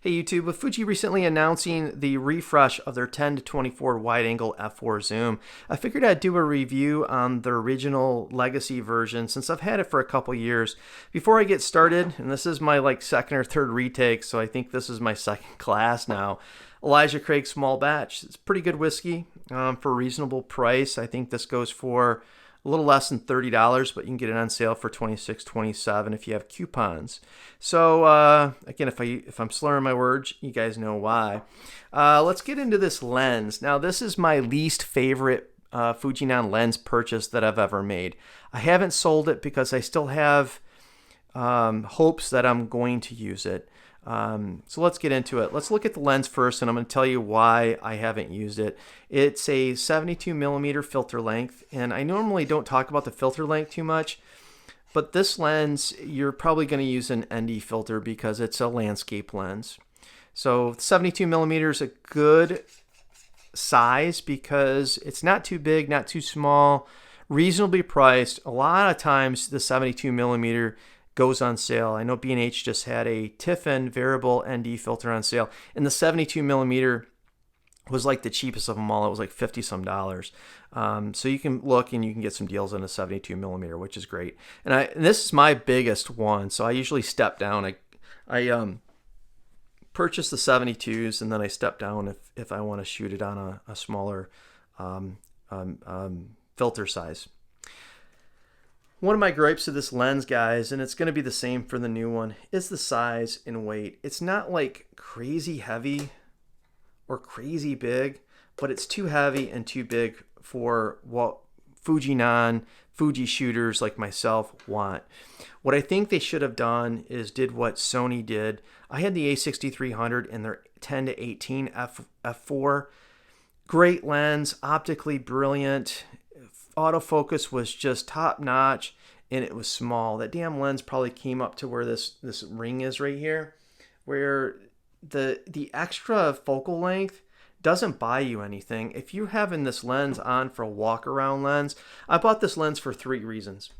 Hey YouTube, with Fuji recently announcing the refresh of their 10 to 24 wide-angle f4 zoom, I figured I'd do a review on their original legacy version since I've had it for a couple years. Before I get started, and this is my second or third retake, so I think this is my second class now. Elijah Craig Small Batch. It's pretty good whiskey for a reasonable price. I think this goes for a little less than $30, but you can get it on sale for $26, $27 if you have coupons. So again, if I'm slurring my words, you guys know why. Let's get into this lens. Now, this is my least favorite Fuji lens purchase that I've ever made. I haven't sold it because I still have hopes that I'm going to use it. So let's get into it. Let's look at the lens first, and I'm going to tell you why I haven't used it. It's a 72 millimeter filter length, and I normally don't talk about the filter length too much, but this lens, you're probably going to use an ND filter because it's a landscape lens. So 72 millimeter is a good size because it's not too big, not too small, reasonably priced. A lot of times the 72 millimeter goes on sale. I know B&H just had a Tiffin variable ND filter on sale, and the 72 millimeter was like the cheapest of them all. It was like 50 some dollars. So you can look and you can get some deals on a 72 millimeter, which is great. And this is my biggest one, so I usually step down. I purchase the 72s and then I step down if I want to shoot it on a smaller filter size. One of my gripes of this lens, guys, and it's going to be the same for the new one, is the size and weight. It's not like crazy heavy or crazy big, but it's too heavy and too big for what Fuji shooters like myself want. What I think they should have done is did what Sony did. I had the A6300 in their 10 to 18 f4. Great lens, optically brilliant. Autofocus was just top notch, and it was small. That damn lens probably came up to where this ring is right here, where the extra focal length doesn't buy you anything. If you're having this lens on for a walk around lens, I bought this lens for 3 reasons.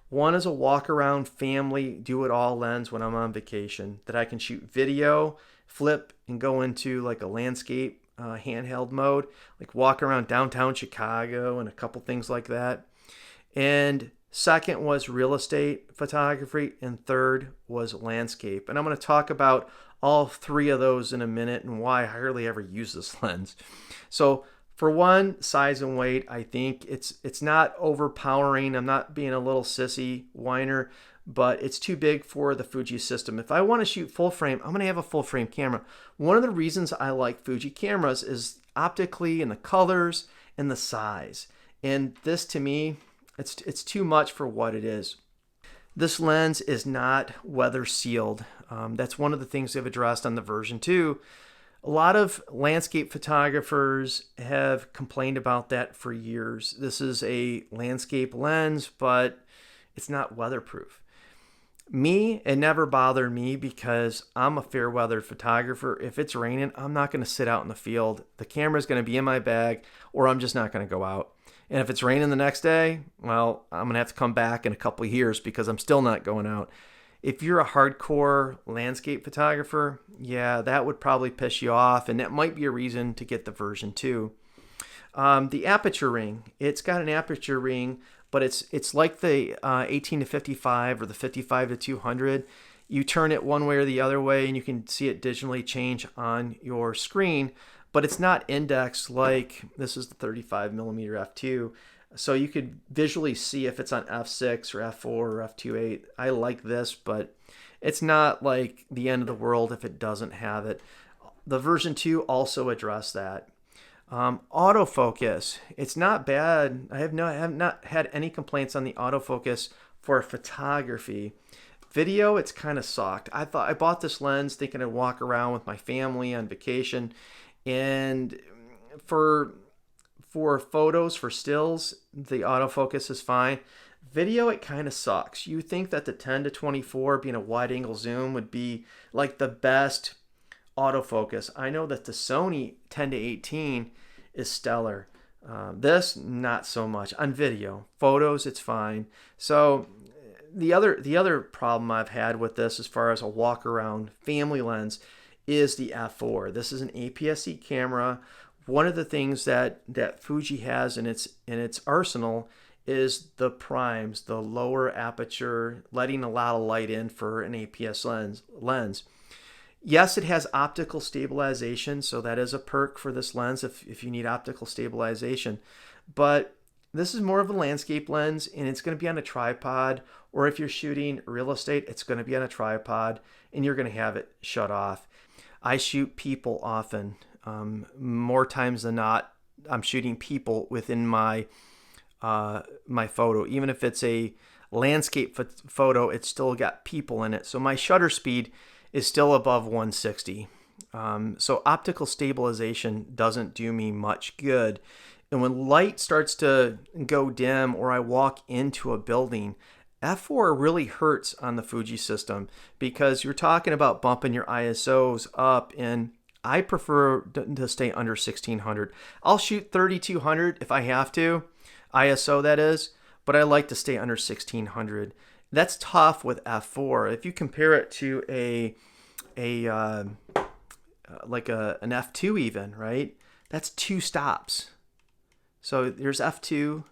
One is a walk around family do it all lens when I'm on vacation that I can shoot video, flip, and go into like a landscape handheld mode, like walk around downtown Chicago and a couple things like that. And second was real estate photography, and third was landscape. And I'm going to talk about all 3 of those in a minute and why I hardly ever use this lens. So for one, size and weight, I think it's not overpowering. I'm not being a little sissy whiner, but it's too big for the Fuji system. If I want to shoot full frame, I'm going to have a full frame camera. One of the reasons I like Fuji cameras is optically and the colors and the size. And this, to me, it's too much for what it is. This lens is not weather sealed. That's one of the things they've addressed on the version 2. A lot of landscape photographers have complained about that for years. This is a landscape lens, but it's not weatherproof. Me, it never bothered me because I'm a fair weather photographer. If it's raining, I'm not going to sit out in the field. The camera's going to be in my bag, or I'm just not going to go out. And if it's raining the next day, well, I'm going to have to come back in a couple of years because I'm still not going out. If you're a hardcore landscape photographer, yeah, that would probably piss you off, and that might be a reason to get the version 2. The aperture ring, it's got an aperture ring, but it's like the 18 to 55 or the 55 to 200. You turn it one way or the other way, and you can see it digitally change on your screen, but it's not indexed like this is the 35 millimeter f2. So you could visually see if it's on f6 or f4 or f2.8. I like this, but it's not like the end of the world if it doesn't have it. The version 2 also addressed that. Autofocus, it's not bad. I have not had any complaints on the autofocus for photography. Video, it's kind of sucked. I bought this lens thinking I'd walk around with my family on vacation, and for photos, for stills, the autofocus is fine. Video, it kind of sucks. You think that the 10 to 24 being a wide angle zoom would be like the best autofocus. I know that the Sony 10 to 18 is stellar. This, not so much. On video. Photos, it's fine. So the other problem I've had with this as far as a walk around family lens is the f4. This is an APS-C camera. One of the things that Fuji has in its arsenal is the primes, the lower aperture, letting a lot of light in for an APS lens. Yes, it has optical stabilization, so that is a perk for this lens if you need optical stabilization. But this is more of a landscape lens, and it's going to be on a tripod, or if you're shooting real estate, it's going to be on a tripod, and you're going to have it shut off. I shoot people often. More times than not, I'm shooting people within my photo. Even if it's a landscape photo, it's still got people in it. So my shutter speed is still above 160. So optical stabilization doesn't do me much good. And when light starts to go dim or I walk into a building, f4 really hurts on the Fuji system because you're talking about bumping your ISOs up, and I prefer to stay under 1600. I'll shoot 3200 if I have to, ISO that is, but I like to stay under 1600. That's tough with f4. If you compare it to an f2 even, right? That's 2 stops. So there's f2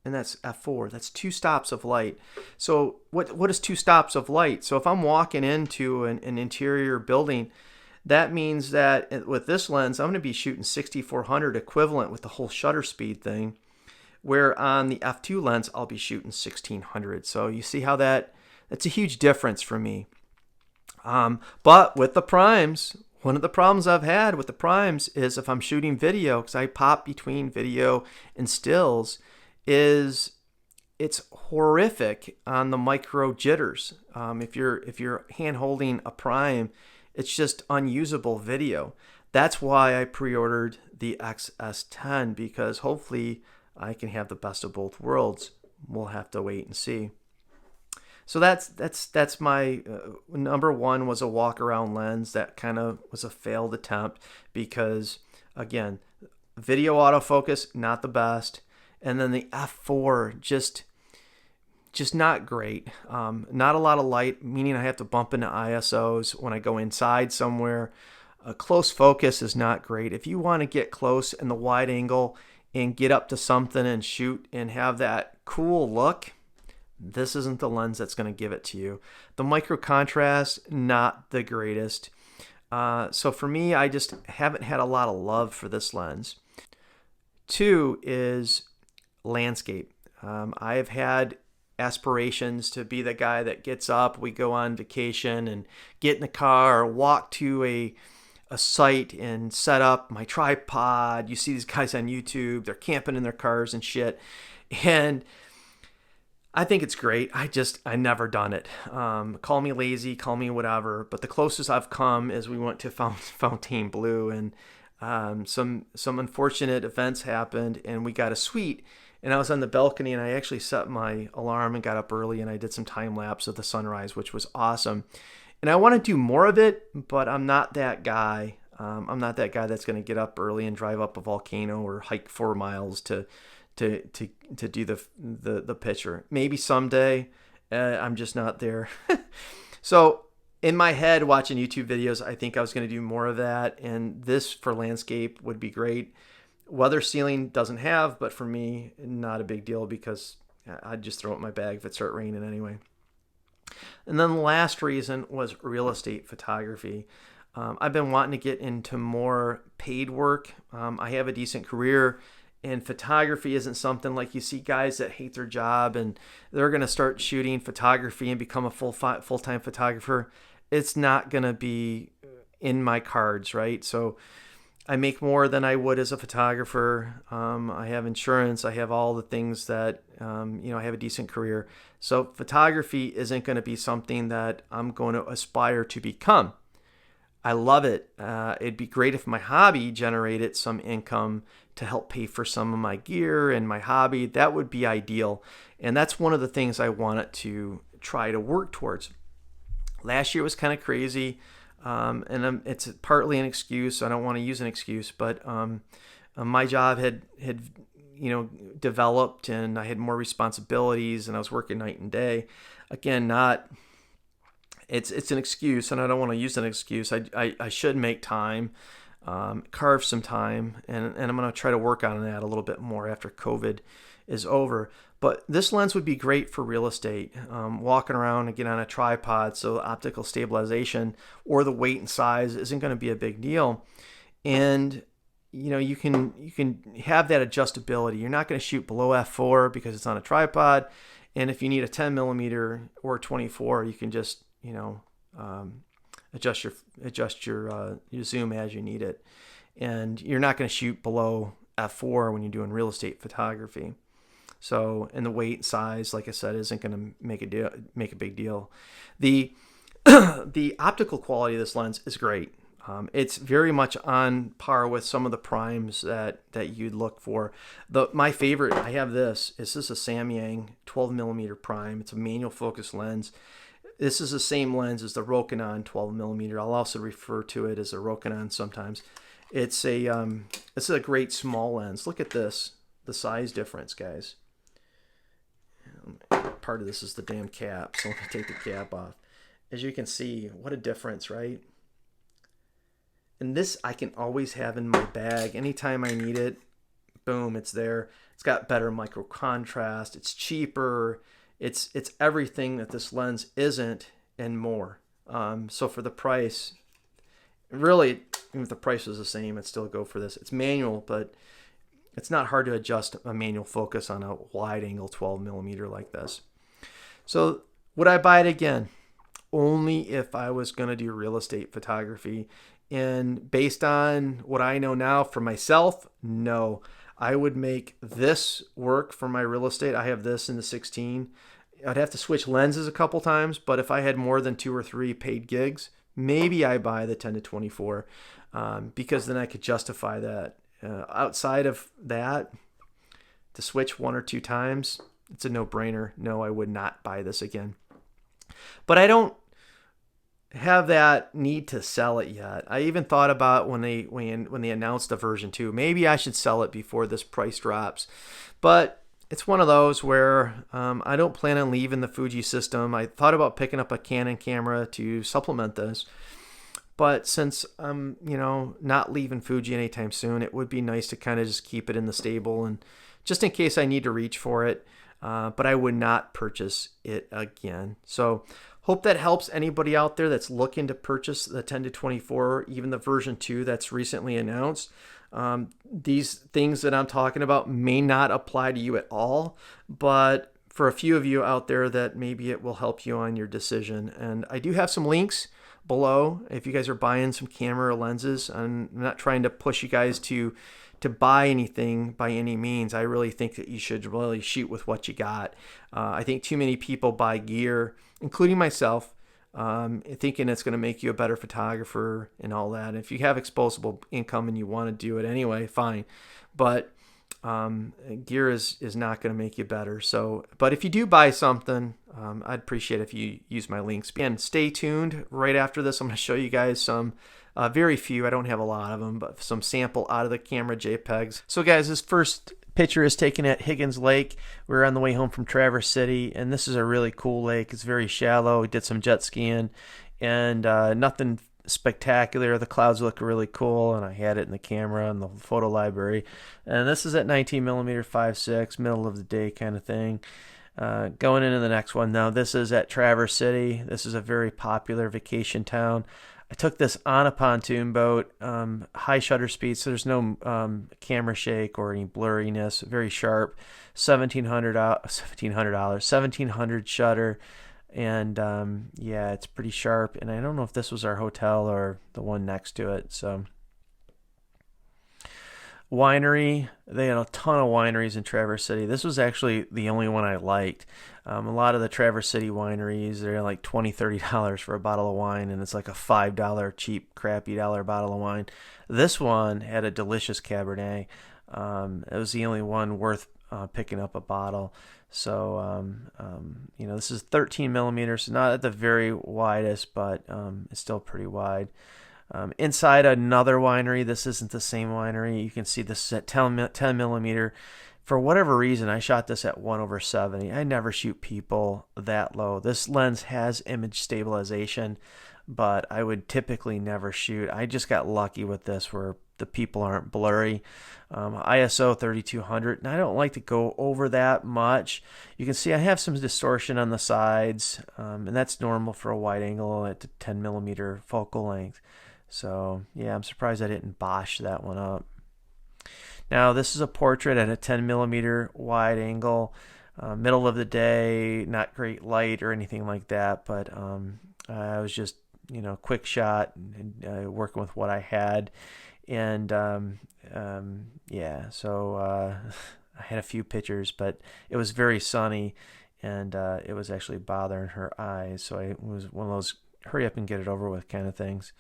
and that's f4. That's 2 stops of light. So what is 2 stops of light? So if I'm walking into an interior building, that means that with this lens, I'm going to be shooting 6400 equivalent with the whole shutter speed thing, where on the f2 lens, I'll be shooting 1600. So you see how that's a huge difference for me. But with the primes, one of the problems I've had with the primes is if I'm shooting video, because I pop between video and stills, is it's horrific on the micro jitters. If you're hand holding a prime, it's just unusable video. That's why I pre-ordered the XS10, because hopefully I can have the best of both worlds. We'll have to wait and see. So that's my number one was a walk around lens. That kind of was a failed attempt because, again, video autofocus not the best, and then the f4 just not great. Not a lot of light, meaning I have to bump into ISOs when I go inside somewhere. Close focus is not great. If you want to get close in the wide angle and get up to something and shoot and have that cool look, this isn't the lens that's going to give it to you. The micro contrast, not the greatest. So for me, I just haven't had a lot of love for this lens. 2 is landscape. I have had aspirations to be the guy that gets up, we go on vacation and get in the car or walk to a site and set up my tripod. You see these guys on YouTube, they're camping in their cars and shit. And I think it's great. I never done it. Call me lazy, call me whatever. But the closest I've come is we went to Fontainebleau, and some unfortunate events happened, and we got a suite. And I was on the balcony, and I actually set my alarm and got up early, and I did some time lapse of the sunrise, which was awesome. And I want to do more of it, but I'm not that guy. I'm not that guy that's going to get up early and drive up a volcano or hike 4 miles to do the picture. Maybe someday. I'm just not there. So in my head, watching YouTube videos, I think I was going to do more of that, and this for landscape would be great. Weather sealing doesn't have, but for me, not a big deal because I'd just throw it in my bag if it started raining anyway. And then the last reason was real estate photography. I've been wanting to get into more paid work. I have a decent career, and photography isn't something like you see guys that hate their job and they're going to start shooting photography and become a full-time photographer. It's not going to be in my cards, right? So I make more than I would as a photographer. I have insurance. I have all the things that, I have a decent career. So photography isn't going to be something that I'm going to aspire to become. I love it. It'd be great if my hobby generated some income to help pay for some of my gear and my hobby. That would be ideal. And that's one of the things I wanted to try to work towards. Last year was kind of crazy. And it's partly an excuse. I don't want to use an excuse, but my job had developed, and I had more responsibilities, and I was working night and day. Again, not it's an excuse, and I don't want to use an excuse. I should make time, carve some time, and I'm going to try to work on that a little bit more after COVID is over. But this lens would be great for real estate, walking around and get on a tripod, so optical stabilization or the weight and size isn't going to be a big deal. And you can have that adjustability. You're not going to shoot below f4 because it's on a tripod, and if you need a 10 millimeter or 24, you can just adjust your zoom as you need it, and you're not going to shoot below f4 when you're doing real estate photography. So, and the weight and size, like I said, isn't going to make a big deal. The the optical quality of this lens is great. It's very much on par with some of the primes that you'd look for. My favorite, I have this. This is a Samyang 12 millimeter prime. It's a manual focus lens. This is the same lens as the Rokinon 12 millimeter. I'll also refer to it as a Rokinon sometimes. It's a great small lens. Look at this, the size difference, guys. Part of this is the damn cap, so let me take the cap off. As you can see, what a difference, right? And this I can always have in my bag anytime I need it. Boom, it's there. It's got better micro contrast. It's cheaper. It's everything that this lens isn't and more. So for the price, really, even if the price was the same, I'd still go for this. It's manual, but it's not hard to adjust a manual focus on a wide angle 12 millimeter like this. So would I buy it again? Only if I was going to do real estate photography. And based on what I know now for myself, no. I would make this work for my real estate. I have this in the 16. I'd have to switch lenses a couple times, but if I had more than 2 or 3 paid gigs, maybe I buy the 10 to 24 because then I could justify that. Outside of that, to switch 1 or 2 times, it's a no-brainer. No, I would not buy this again. But I don't have that need to sell it yet. I even thought about when they announced the version 2, maybe I should sell it before this price drops. But it's one of those where I don't plan on leaving the Fuji system. I thought about picking up a Canon camera to supplement this. But since I'm, not leaving Fuji anytime soon, it would be nice to kind of just keep it in the stable and just in case I need to reach for it. But I would not purchase it again. So hope that helps anybody out there that's looking to purchase the 10 to 24, even the version 2 that's recently announced. These things that I'm talking about may not apply to you at all, but for a few of you out there that maybe it will help you on your decision. And I do have some links below if you guys are buying some camera lenses. I'm not trying to push you guys to buy anything by any means. I really think that you should really shoot with what you got. I think too many people buy gear, including myself, thinking it's going to make you a better photographer and all that. If you have exposable income and you want to do it anyway, fine. But gear is not going to make you better. So, but if you do buy something, I'd appreciate if you use my links. And stay tuned. Right after this, I'm going to show you guys some very few. I don't have a lot of them, but some sample out of the camera JPEGs. So, guys, this first picture is taken at Higgins Lake. We were on the way home from Traverse City, and this is a really cool lake. It's very shallow. We did some jet skiing, and nothing spectacular. The clouds look really cool, and I had it in the camera and the photo library. And this is at 19 millimeter 5.6, middle of the day kind of thing. Going into the next one now, this is at Traverse City. This is a very popular vacation town. I took this on a pontoon boat, high shutter speed, so there's no camera shake or any blurriness. Very sharp, $1,700 shutter. And yeah, it's pretty sharp. And I don't know if this was our hotel or the one next to it. So winery, they had a ton of wineries in Traverse City. This was actually the only one I liked. A lot of the Traverse City wineries, they're like $20, $30 for a bottle of wine, and it's like a $5 cheap, crappy dollar bottle of wine. This one had a delicious Cabernet. It was the only one worth picking up a bottle. So, this is 13 millimeters, not at the very widest, but it's still pretty wide. Inside another winery, this isn't the same winery. You can see this is at 10 millimeter For whatever reason, I shot this at 1/70. I never shoot people that low. This lens has image stabilization, but I would typically never shoot. I just got lucky with this where the people aren't blurry. ISO 3200, and I don't like to go over that much. You can see I have some distortion on the sides, and that's normal for a wide angle at 10 millimeter focal length. So yeah, I'm surprised I didn't bosh that one up. Now this is a portrait at a 10 millimeter wide angle, middle of the day, not great light or anything like that, but I was just, quick shot and working with what I had. And yeah, so I had a few pictures, but it was very sunny, and it was actually bothering her eyes. So it was one of those hurry up and get it over with kind of things.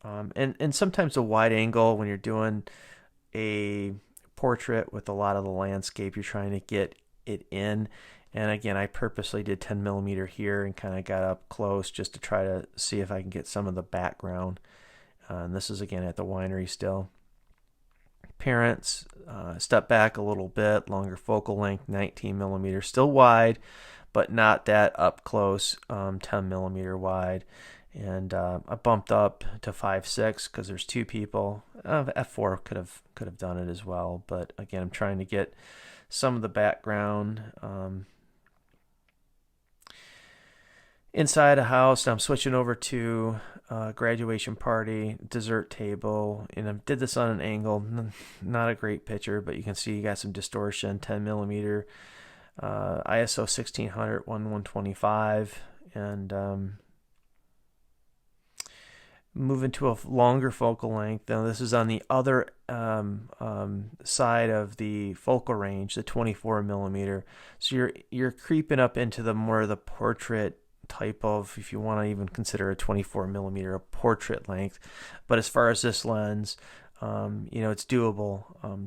And sometimes a wide angle, when you're doing a portrait with a lot of the landscape, you're trying to get it in. And again, I purposely did 10 millimeter here and kind of got up close just to try to see if I can get some of the background. And this is again at the winery still. Parents, step back a little bit, longer focal length, 19 millimeter, still wide, but not that up close, 10 millimeter wide. And I bumped up to 5.6 because there's two people. F4 could have done it as well, but again, I'm trying to get some of the background. Inside a house, I'm switching over to graduation party, dessert table, and I did this on an angle. Not a great picture, but you can see you got some distortion, 10 millimeter, ISO 1600, 1/125, and moving to a longer focal length. Now this is on the other side of the focal range, the 24 millimeter. So you're creeping up into the more of the portrait type of, if you want to even consider a 24 millimeter a portrait length. But as far as this lens, it's doable.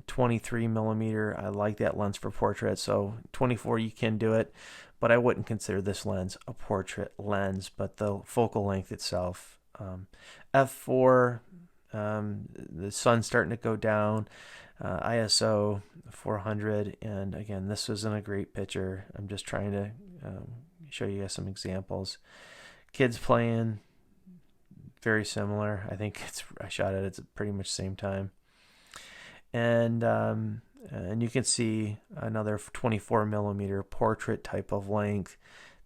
23 millimeter, I like that lens for portrait. So 24, you can do it, but I wouldn't consider this lens a portrait lens. But the focal length itself, f4, the sun's starting to go down, ISO 400, and again, this wasn't a great picture. I'm just trying to show you guys some examples. Kids playing, very similar. I think I shot it at pretty much the same time, and you can see another 24 millimeter portrait type of length.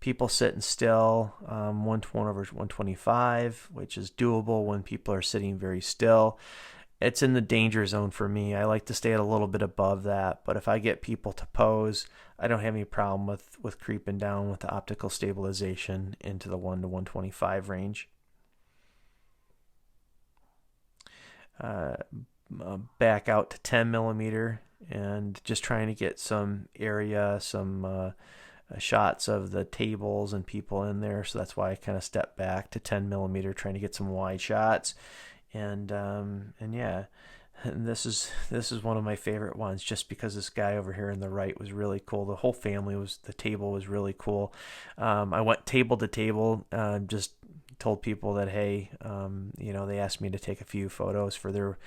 People sitting still, 1/1/125, which is doable when people are sitting very still. It's in the danger zone for me. I like to stay at a little bit above that, but if I get people to pose, I don't have any problem with creeping down with the optical stabilization into the 1/125 range. Back out to 10 millimeter and just trying to get some area, some shots of the tables and people in there. So that's why I kind of stepped back to 10 millimeter, trying to get some wide shots. And yeah, and this is one of my favorite ones, just because this guy over here on the right was really cool. The whole family the table was really cool. I went table to table, just told people that, hey, they asked me to take a few photos for their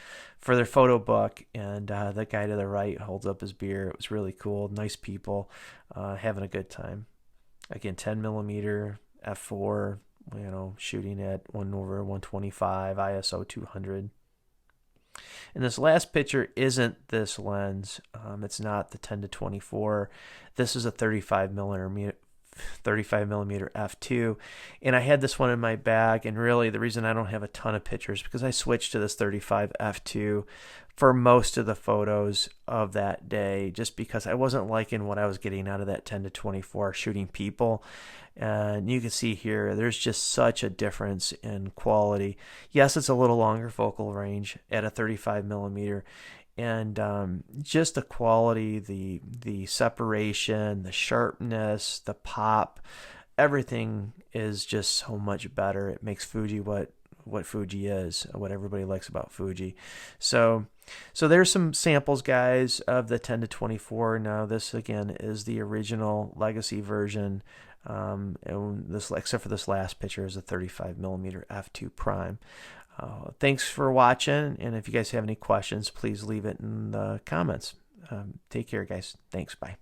photo book, and the guy to the right holds up his beer. It was really cool. Nice people, having a good time. Again, 10 millimeter, f4, shooting at 1/125, ISO 200. And this last picture isn't this lens. It's not the 10-24. This is a 35 millimeter f2, and I had this one in my bag, and really the reason I don't have a ton of pictures because I switched to this 35 f2 for most of the photos of that day, just because I wasn't liking what I was getting out of that 10-24 shooting people. And you can see here there's just such a difference in quality. Yes, it's a little longer focal range at a 35 millimeter, and just the quality, the separation, the sharpness, the pop, everything is just so much better. It makes Fuji what Fuji is, what everybody likes about Fuji. So there's some samples, guys, of the 10-24. Now this again is the original legacy version, and this, except for this last picture, is a 35 millimeter f2 prime. Thanks for watching, and if you guys have any questions, please leave it in the comments. Take care, guys. Thanks. Bye.